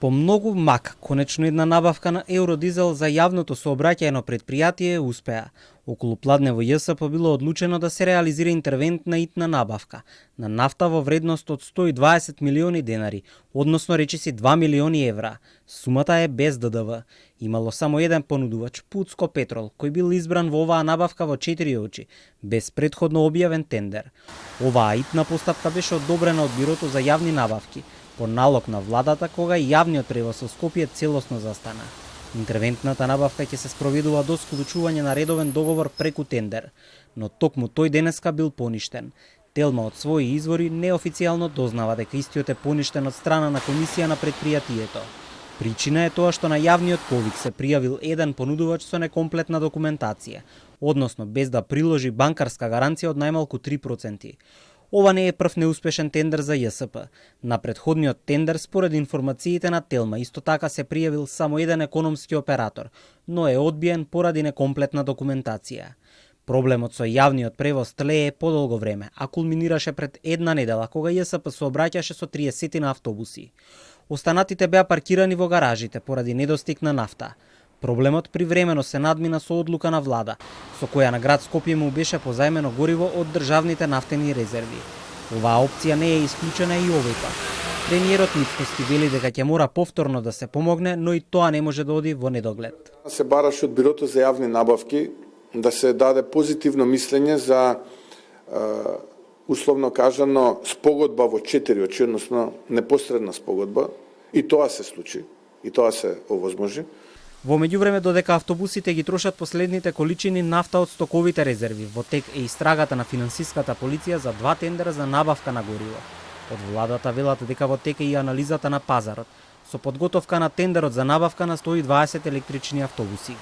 По многу мак, конечно една набавка на евродизел за јавното сообраќајно предпријатие успеа. Околу Пладнево ЈСП било одлучено да се реализира интервентна итна набавка на нафта во вредност од 120 милиони денари, односно речиси 2 милиони евра. Сумата е без ДДВ. Имало само еден понудувач, Путско Петрол, кој бил избран во оваа набавка во 4 очи, без претходно објавен тендер. Оваа итна постапка беше одобрена од Бирото за јавни набавки, по налог на владата кога и јавниот превоз со Скопје целосно застана. Интервентната набавка ќе се спроведува до склучување на редовен договор преку тендер, но токму тој денеска бил поништен. Телма од своји извори неофицијално дознава дека истиот е поништен од страна на комисија на предпријатието. Причина е тоа што на јавниот повик се пријавил еден понудувач со некомплетна документација, односно без да приложи банкарска гаранција од најмалку 3%. Ова не е прв неуспешен тендер за ЈСП. На претходниот тендер, според информациите на Телма, исто така се пријавил само еден економски оператор, но е одбиен поради некомплетна документација. Проблемот со јавниот превоз тлее подолго време, а кулминираше пред една недела, кога ЈСП сообраќаше со 30 на автобуси. Останатите беа паркирани во гаражите поради недостиг на нафта. Проблемот привремено се надмина со одлука на влада, со која на град Скопје му беше позајмено гориво од државните нафтени резерви. Оваа опција не е исклучена и овој пат. Премиерот Мицкоски вели дека ќе мора повторно да се помогне, но и тоа не може да оди во недоглед. Се бараше од Бирото за јавни набавки да се даде позитивно мислење за условно кажано спогодба во 4 очи, односно непосредна спогодба, и тоа се случи, и тоа се овозможи. Во меѓувреме, додека автобусите ги трошат последните количини нафта од стоковите резерви, во тек е истрагата на финансиската полиција за 2 тендера за набавка на гориво. Од владата велат дека во тек е и анализата на пазарот, со подготовка на тендерот за набавка на 120 електрични автобуси.